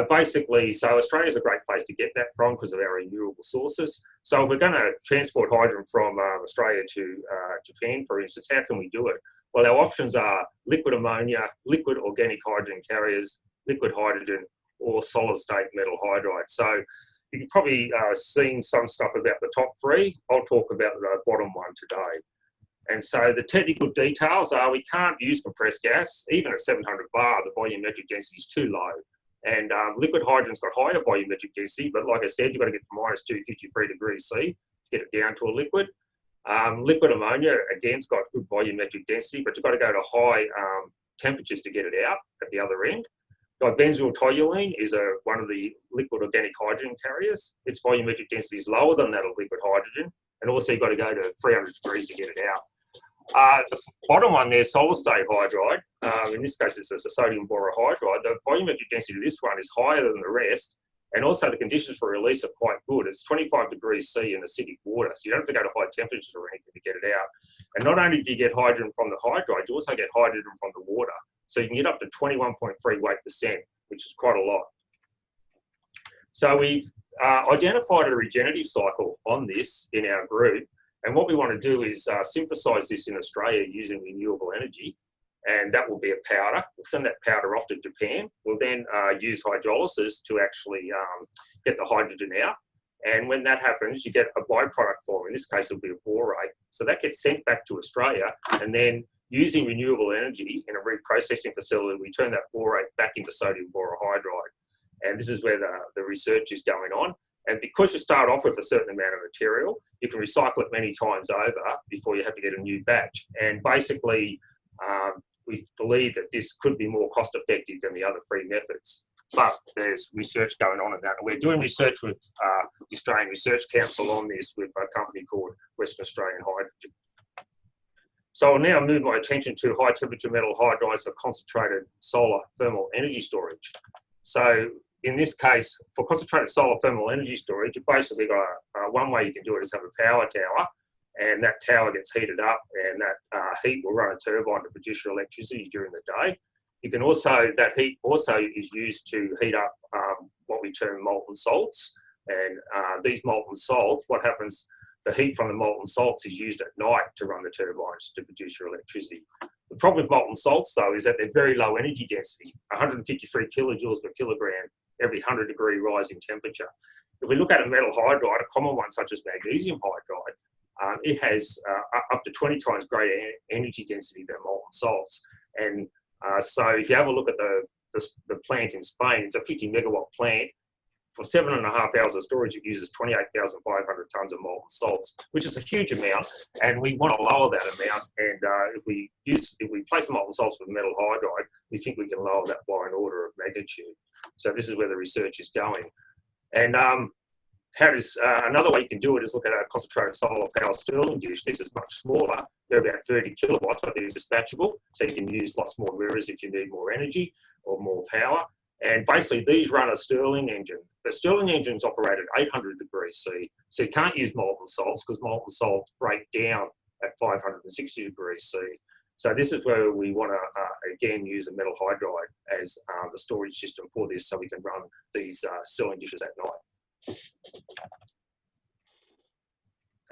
Basically, so Australia is a great place to get that from because of our renewable sources. So if we're going to transport hydrogen from Australia to Japan, for instance, how can we do it? Well, our options are liquid ammonia, liquid organic hydrogen carriers, liquid hydrogen, or solid state metal hydride. So you've probably seen some stuff about the top three. I'll talk about the bottom one today. And so the technical details are we can't use compressed gas. Even at 700 bar, the volumetric density is too low. And liquid hydrogen's got higher volumetric density, but like I said, you've got to get to minus 253 degrees C to get it down to a liquid. Liquid ammonia, again's got good volumetric density, but you've got to go to high temperatures to get it out at the other end. Dibenzyl toluene is one of the liquid organic hydrogen carriers. Its volumetric density is lower than that of liquid hydrogen, and also you've got to go to 300 degrees to get it out. The bottom one there, solid state hydride, in this case it's a sodium borohydride. The volumetric density of this one is higher than the rest, and also the conditions for release are quite good. It's 25 degrees C in acidic water, so you don't have to go to high temperatures or anything to get it out. And not only do you get hydrogen from the hydride, you also get hydrogen from the water. So you can get up to 21.3 weight%, which is quite a lot. So we've identified a regenerative cycle on this in our group. And what we want to do is synthesize this in Australia using renewable energy, and that will be a powder. We'll send that powder off to Japan. We'll then use hydrolysis to actually get the hydrogen out. And when that happens, you get a byproduct form. In this case, it'll be a borate. So that gets sent back to Australia, and then using renewable energy in a reprocessing facility, we turn that borate back into sodium borohydride. And this is where the research is going on. And because you start off with a certain amount of material, you can recycle it many times over before you have to get a new batch. And basically, we believe that this could be more cost effective than the other three methods. But there's research going on in that. We're doing research with the Australian Research Council on this with a company called Western Australian Hydrogen. So I'll now move my attention to high temperature metal hydrides for concentrated solar thermal energy storage. So in this case, for concentrated solar thermal energy storage, you've basically got one way you can do it is have a power tower, and that tower gets heated up, and that heat will run a turbine to produce your electricity during the day. You can also, that heat also is used to heat up what we term molten salts. And these molten salts, what happens, the heat from the molten salts is used at night to run the turbines to produce your electricity. The problem with molten salts, though, is that they're very low energy density, 153 kilojoules per kilogram every 100 degree rise in temperature. If we look at a metal hydride, a common one such as magnesium hydride, it has up to 20 times greater energy density than molten salts. And so if you have a look at the the plant in Spain. It's a 50 megawatt plant. For 7.5 hours of storage, it uses 28,500 tonnes of molten salts, which is a huge amount, and we want to lower that amount. And if we place the molten salts with metal hydride, we think we can lower that by an order of magnitude. So this is where the research is going. And another way you can do it is look at a concentrated solar power Stirling dish. This is much smaller. They're about 30 kilowatts, but they're dispatchable, so you can use lots more mirrors if you need more energy or more power. And basically, these run a Stirling engine. The Stirling engines operate at 800 degrees C, so you can't use molten salts because molten salts break down at 560 degrees C. So this is where we want to, again, use a metal hydride as the storage system for this, so we can run these Stirling dishes at night.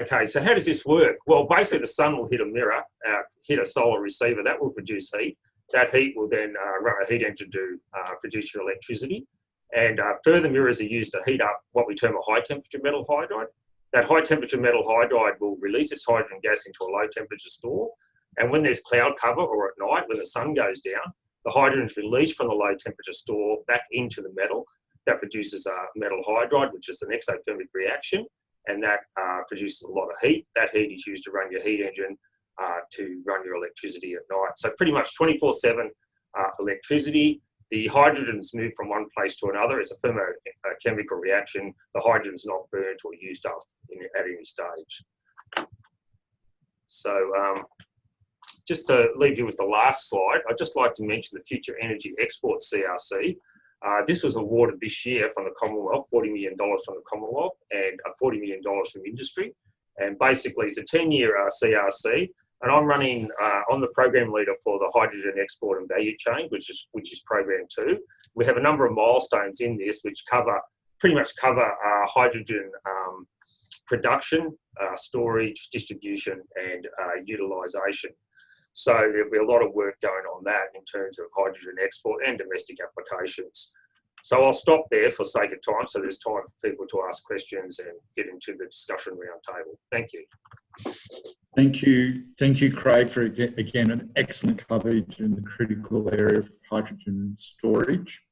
Okay, so how does this work? Well, basically, the sun will hit a mirror, hit a solar receiver, that will produce heat. That heat will then run a heat engine to produce your electricity. And further mirrors are used to heat up what we term a high temperature metal hydride. That high temperature metal hydride will release its hydrogen gas into a low temperature store. And when there's cloud cover or at night, when the sun goes down, the hydrogen is released from the low temperature store back into the metal. That produces metal hydride, which is an exothermic reaction. And that produces a lot of heat. That heat is used to run your heat engine to run your electricity at night. So pretty much 24/7 electricity. The hydrogen's moved from one place to another. It's a thermochemical reaction. The hydrogen's not burnt or used up at any stage. So just to leave you with the last slide, I'd just like to mention the Future Energy Export CRC. This was awarded this year from the Commonwealth, $40 million from the Commonwealth and $40 million from industry. And basically it's a 10-year CRC. And I'm running, I'm the program leader for the hydrogen export and value chain, which is program 2. We have a number of milestones in this which pretty much cover hydrogen production, storage, distribution, and utilisation. So there'll be a lot of work going on that in terms of hydrogen export and domestic applications. So I'll stop there for sake of time, so there's time for people to ask questions and get into the discussion round table. Thank you. Thank you, Craig, for again an excellent coverage in the critical area of hydrogen storage.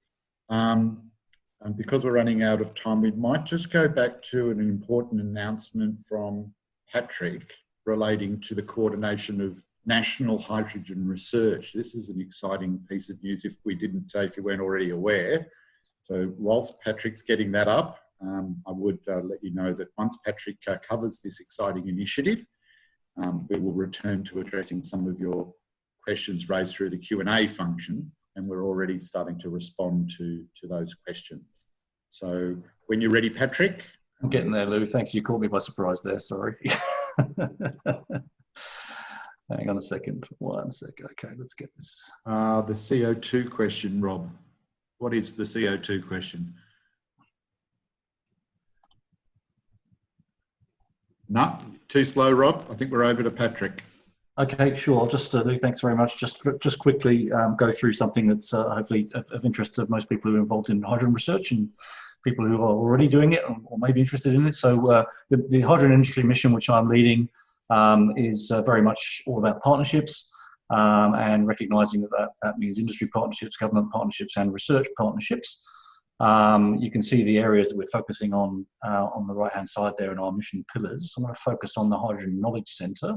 And because we're running out of time, we might just go back to an important announcement from Patrick relating to the coordination of national hydrogen research. This is an exciting piece of news if you weren't already aware. So whilst Patrick's getting that up, I would let you know that once Patrick covers this exciting initiative, we will return to addressing some of your questions raised through the Q&A function, and we're already starting to respond to those questions. So when you're ready, Patrick. I'm getting there, Lou. Thanks. You caught me by surprise there, sorry. Hang on a second. 1 second. Okay, let's get this. The CO2 question, Rob. What is the CO2 question? No, too slow, Rob. I think we're over to Patrick. Okay, sure. I'll just, Lou, thanks very much. Just quickly go through something that's hopefully of interest to most people who are involved in hydrogen research and people who are already doing it or may be interested in it. So the hydrogen industry mission, which I'm leading, is very much all about partnerships and recognising that means industry partnerships, government partnerships and research partnerships. You can see the areas that we're focusing on the right-hand side there in our mission pillars. I'm going to focus on the Hydrogen Knowledge Centre,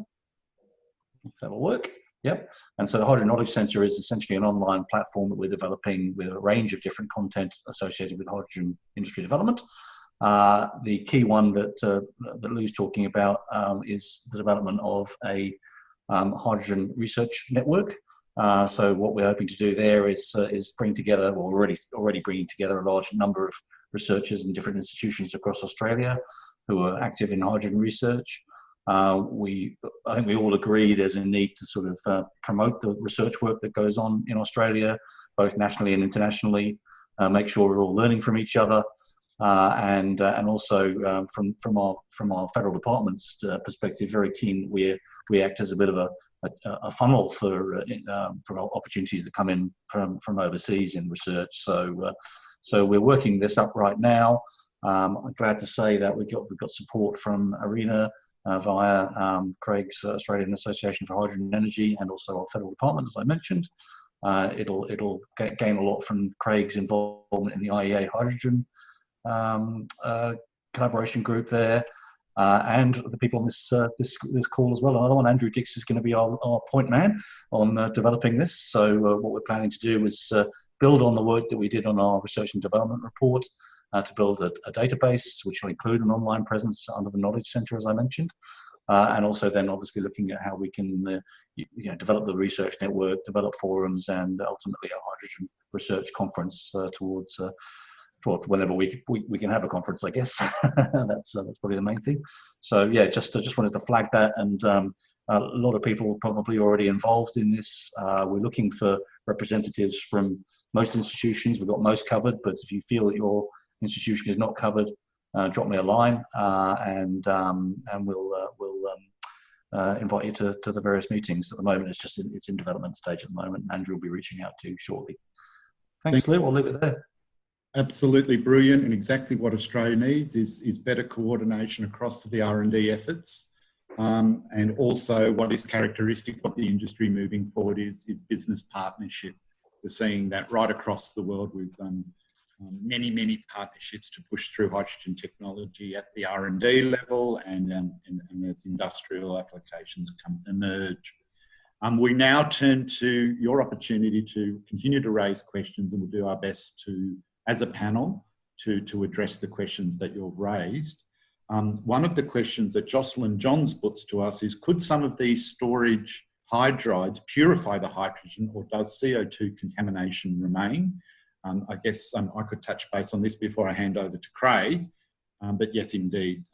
if that'll work. Yep. And so the Hydrogen Knowledge Centre is essentially an online platform that we're developing with a range of different content associated with hydrogen industry development. The key one that Lou's talking about is the development of a hydrogen research network. So what we're hoping to do there is bring together, or already bringing together, a large number of researchers in different institutions across Australia who are active in hydrogen research. I think we all agree there's a need to sort of promote the research work that goes on in Australia, both nationally and internationally, make sure we're all learning from each other. And also from our federal department's perspective, very keen we act as a bit of a funnel for opportunities that come in from overseas in research. So we're working this up right now. I'm glad to say that we've got support from ARENA via Craig's Australian Association for Hydrogen and Energy, and also our federal department, as I mentioned. It'll gain a lot from Craig's involvement in the IEA hydrogen collaboration group there, and the people on this call as well. Another one, Andrew Dix, is going to be our point man on developing this. So what we're planning to do is build on the work that we did on our research and development report to build a database, which will include an online presence under the Knowledge Centre, as I mentioned. And also then obviously looking at how we can develop the research network, develop forums, and ultimately a hydrogen research conference towards whenever we can have a conference, I guess. That's probably the main thing. So yeah, just wanted to flag that, and a lot of people probably already involved in this. We're looking for representatives from most institutions. We've got most covered, but if you feel that your institution is not covered, drop me a line, and we'll invite you to the various meetings. At the moment, it's in development stage at the moment. Andrew will be reaching out to you shortly. Thanks, Lou. I'll leave it there. Absolutely brilliant, and exactly what Australia needs is better coordination across the R&D efforts, and also what is characteristic of the industry moving forward is business partnership. We're seeing that right across the world. We've done many partnerships to push through hydrogen technology at the R&D level, and as industrial applications emerge. We now turn to your opportunity to continue to raise questions, and we'll do our best to, as a panel, to address the questions that you've raised. One of the questions that Jocelyn Johns puts to us is, could some of these storage hydrides purify the hydrogen, or does CO2 contamination remain? I guess I could touch base on this before I hand over to Craig, but yes, indeed,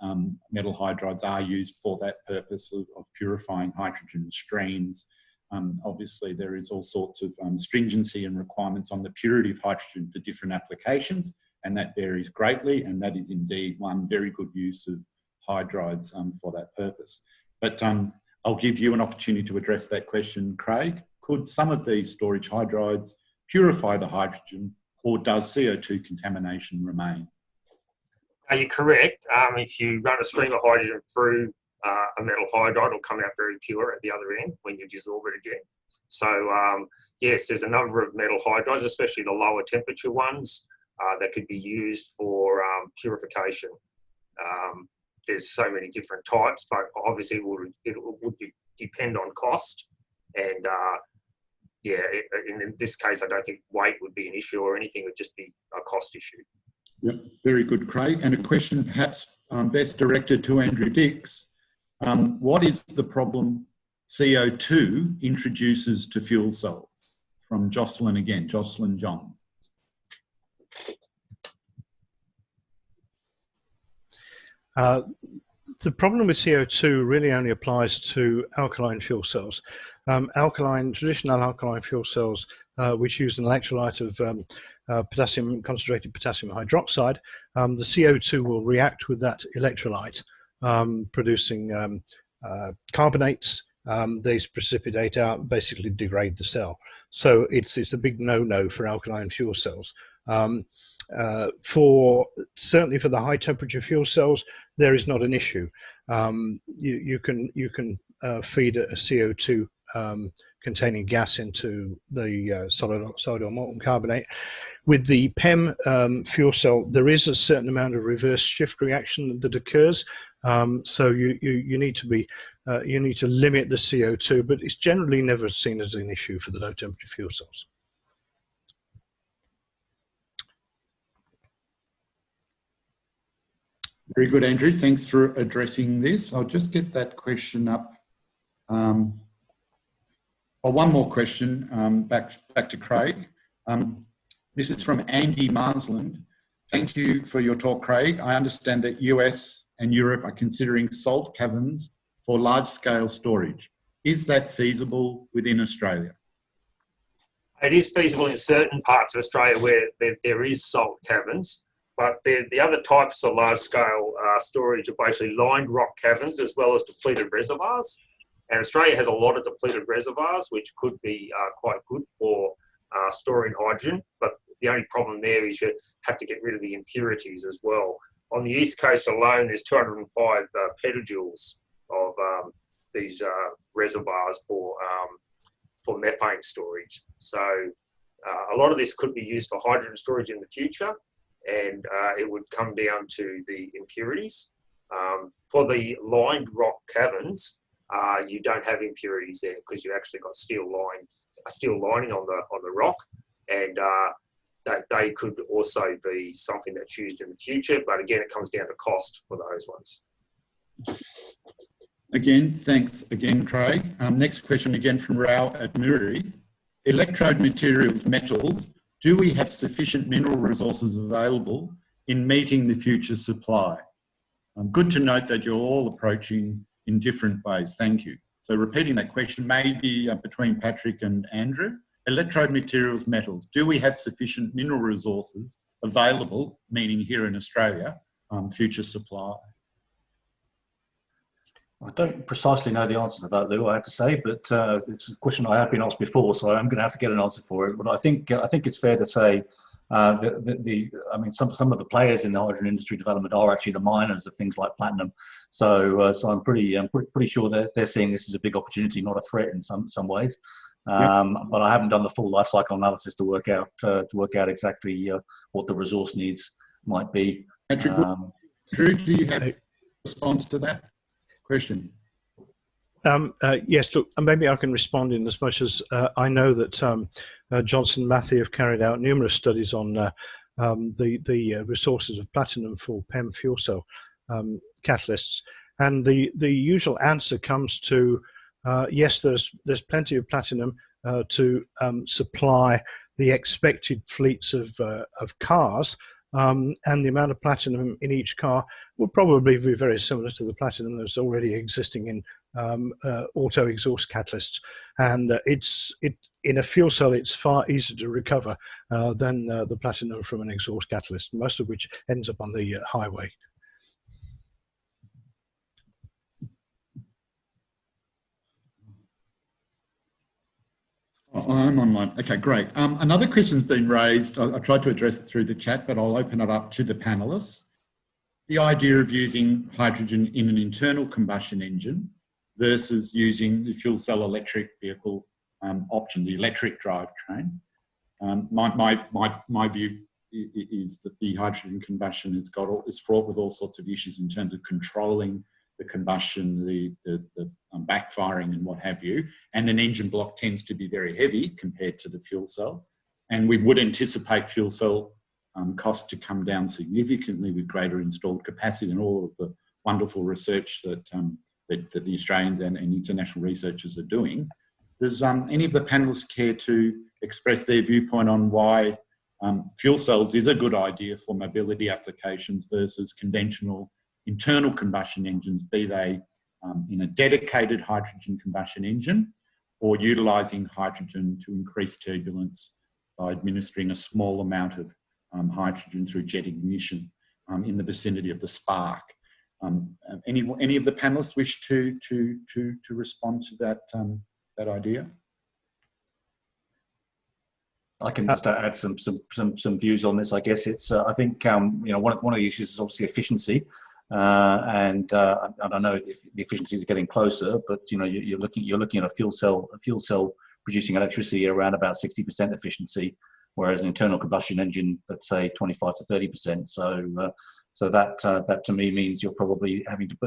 metal hydrides are used for that purpose of purifying hydrogen streams. Obviously, there is all sorts of stringency and requirements on the purity of hydrogen for different applications, and that varies greatly, and that is indeed one very good use of hydrides for that purpose. But I'll give you an opportunity to address that question, Craig. Could some of these storage hydrides purify the hydrogen, or does CO2 contamination remain? You're correct. If you run a stream of hydrogen through a metal hydride, it'll come out very pure at the other end when you dissolve it again. So yes, there's a number of metal hydrides, especially the lower temperature ones, that could be used for purification. There's so many different types, but obviously it would depend on cost. And yeah, in this case, I don't think weight would be an issue or anything. It would just be a cost issue. Yep, very good, Craig. And a question perhaps best directed to Andrew Dix. What is the problem CO2 introduces to fuel cells? From Jocelyn again, Jocelyn Johns. The problem with CO2 really only applies to alkaline fuel cells. Traditional alkaline fuel cells, which use an electrolyte of concentrated potassium hydroxide, the CO2 will react with that electrolyte, producing carbonates. These precipitate out, basically degrade the cell. So it's a big no-no for alkaline fuel cells. Certainly for the high temperature fuel cells, there is not an issue. You can feed a CO2 containing gas into the solid oxide or molten carbonate. With the PEM fuel cell, there is a certain amount of reverse shift reaction that occurs. So you need to limit the CO2, but it's generally never seen as an issue for the low temperature fuel cells. Very good, Andrew. Thanks for addressing this. I'll just get that question up. One more question back to Craig. This is from Andy Marsland. Thank you for your talk, Craig. I understand that US and Europe are considering salt caverns for large-scale storage. Is that feasible within Australia? It is feasible in certain parts of Australia where there is salt caverns. But the other types of large-scale storage are basically lined rock caverns as well as depleted reservoirs. And Australia has a lot of depleted reservoirs, which could be quite good for storing hydrogen. But the only problem there is you have to get rid of the impurities as well. On the East Coast alone, there's 205 petajoules of these reservoirs for for methane storage. So a lot of this could be used for hydrogen storage in the future, and it would come down to the impurities. For the lined rock caverns, you don't have impurities there because you actually got steel lining on the rock, and that they could also be something that's used in the future. But again, it comes down to cost for those ones. Again, thanks again, Craig. Next question again from Rao at Muri. Electrode materials, metals, do we have sufficient mineral resources available in meeting the future supply? Good to note that you're all approaching in different ways. Thank you. So repeating that question, maybe between Patrick and Andrew. Electrode materials, metals, do we have sufficient mineral resources available, meaning here in Australia, future supply? I don't precisely know the answer to that, Lou, I have to say, but it's a question I have been asked before, so I'm going to have to get an answer for it. But I think it's fair to say I mean, some of the players in the hydrogen industry development are actually the miners of things like platinum. So I'm pretty sure that they're seeing this as a big opportunity, not a threat in some ways. But I haven't done the full life cycle analysis to work out exactly what the resource needs might be. Patrick, Drew, do you have a response to that question? Yes, look, maybe I can respond in as much as I know that Johnson and Matthew have carried out numerous studies on the resources of platinum for PEM fuel cell catalysts, and the usual answer comes to yes, there's plenty of platinum to supply the expected fleets of cars. And the amount of platinum in each car will probably be very similar to the platinum that's already existing in auto exhaust catalysts. And in a fuel cell, it's far easier to recover than the platinum from an exhaust catalyst, most of which ends up on the highway. I'm online. Okay, great. Another question's been raised. I tried to address it through the chat, but I'll open it up to the panelists. The idea of using hydrogen in an internal combustion engine versus using the fuel cell electric vehicle option, the electric drivetrain. My view is that the hydrogen combustion is fraught with all sorts of issues in terms of controlling the combustion, the backfiring and what have you. And an engine block tends to be very heavy compared to the fuel cell. And we would anticipate fuel cell costs to come down significantly with greater installed capacity and all of the wonderful research that the Australians and international researchers are doing. Does any of the panelists care to express their viewpoint on why fuel cells is a good idea for mobility applications versus conventional internal combustion engines, be they in a dedicated hydrogen combustion engine or utilising hydrogen to increase turbulence by administering a small amount of hydrogen through jet ignition in the vicinity of the spark? Any of the panelists wish to respond to that idea? I can just add some views on this. I guess it's I think one of the issues is obviously efficiency. And I don't know if the efficiencies are getting closer, but you're looking at a fuel cell producing electricity around about 60% efficiency, whereas an internal combustion engine, let's say 25 to 30%. So that to me means you're probably having to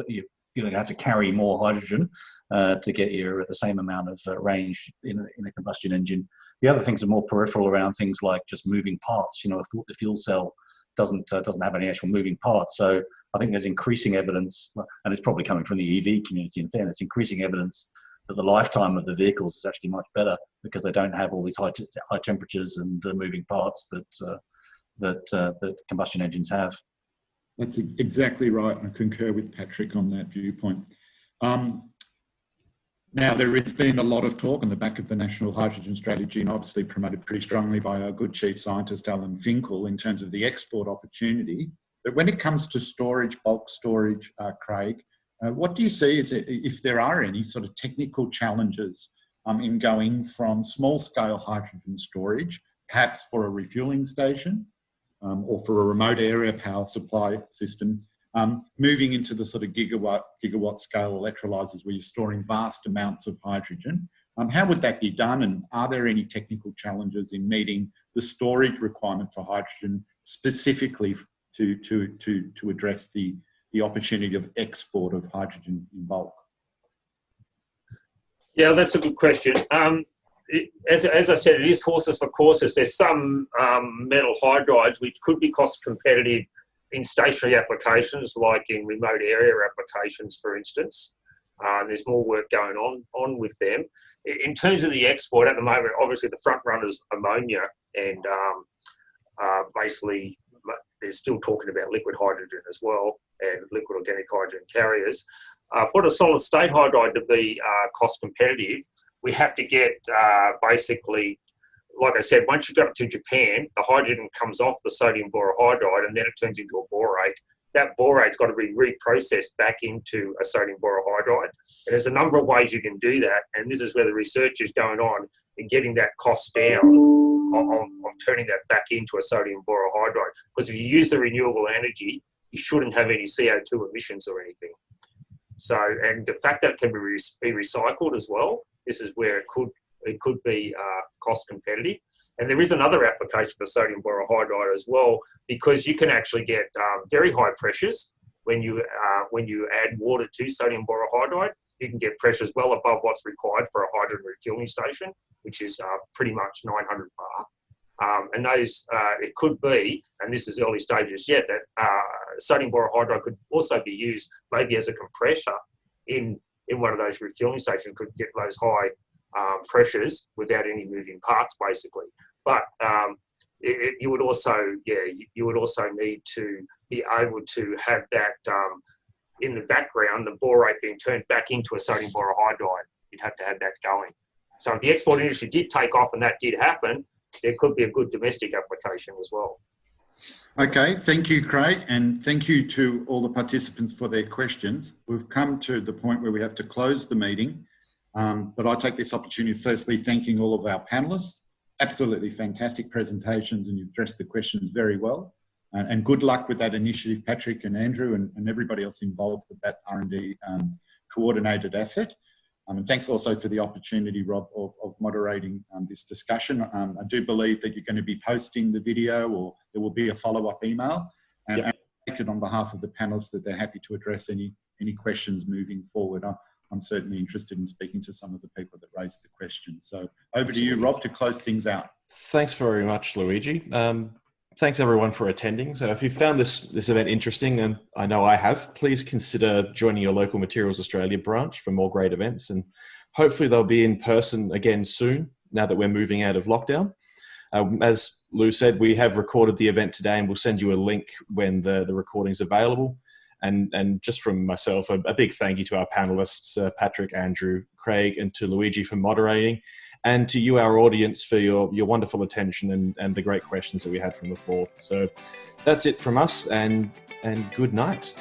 have to carry more hydrogen to get the same amount of range in a combustion engine. The other things are more peripheral around things like just moving parts. The fuel cell doesn't have any actual moving parts. So I think there's increasing evidence, and it's probably coming from the EV community in fairness, increasing evidence that the lifetime of the vehicles is actually much better because they don't have all these high temperatures and moving parts that combustion engines have. That's exactly right. I concur with Patrick on that viewpoint. Now, there has been a lot of talk on the back of the National Hydrogen Strategy and obviously promoted pretty strongly by our good Chief Scientist, Alan Finkel, in terms of the export opportunity. But when it comes to storage, bulk storage, Craig, what do you see if there are any sort of technical challenges in going from small-scale hydrogen storage, perhaps for a refueling station or for a remote area power supply system, moving into the sort of gigawatt scale electrolyzers where you're storing vast amounts of hydrogen How would that be done, and are there any technical challenges in meeting the storage requirement for hydrogen specifically to address the opportunity of export of hydrogen in bulk? Yeah, that's a good question. As I said, it is horses for courses. There's some metal hydrides which could be cost competitive in stationary applications, like in remote area applications, for instance. There's more work going on with them. In terms of the export, at the moment, obviously the front runner is ammonia, and basically they're still talking about liquid hydrogen as well, and liquid organic hydrogen carriers. For the solid state hydride to be cost competitive, we have to get basically, like I said, once you got it to Japan, the hydrogen comes off the sodium borohydride and then it turns into a borate. That borate's got to be reprocessed back into a sodium borohydride. And there's a number of ways you can do that, and this is where the research is going on in getting that cost down of turning that back into a sodium borohydride. Because if you use the renewable energy, you shouldn't have any CO2 emissions or anything. So, and the fact that it can be recycled as well, this is where it could be cost competitive. And there is another application for sodium borohydride as well, because you can actually get very high pressures when you add water to sodium borohydride. You can get pressures well above what's required for a hydrogen refueling station, which is pretty much 900 bar. And those, it could be, and this is early stages yet, that sodium borohydride could also be used maybe as a compressor in one of those refueling stations, could get those high pressures without any moving parts, basically. But you would also need to be able to have that in the background, the borate being turned back into a sodium borohydride. You'd have to have that going. So if the export industry did take off and that did happen, there could be a good domestic application as well. Okay, thank you, Craig, and thank you to all the participants for their questions. We've come to the point where we have to close the meeting, but I take this opportunity firstly thanking all of our panellists. Absolutely fantastic presentations, and you've addressed the questions very well. And good luck with that initiative, Patrick and Andrew, and everybody else involved with that R&D coordinated effort. And thanks also for the opportunity, Rob, of moderating this discussion. I do believe that you're going to be posting the video, or there will be a follow-up email. And I make it on behalf of the panelists that they're happy to address any questions moving forward. I'm certainly interested in speaking to some of the people that raised the question. So over to you, Rob, to close things out. Thanks very much, Luigi. Thanks everyone for attending. So if you found this event interesting, and I know I have, please consider joining your local Materials Australia branch for more great events. And hopefully they'll be in person again soon, now that we're moving out of lockdown. As Lou said, we have recorded the event today, and we'll send you a link when the recording's available. And just from myself, a big thank you to our panelists, Patrick, Andrew, Craig, and to Luigi for moderating, and to you, our audience, for your wonderful attention and the great questions that we had from the floor. So that's it from us, and good night.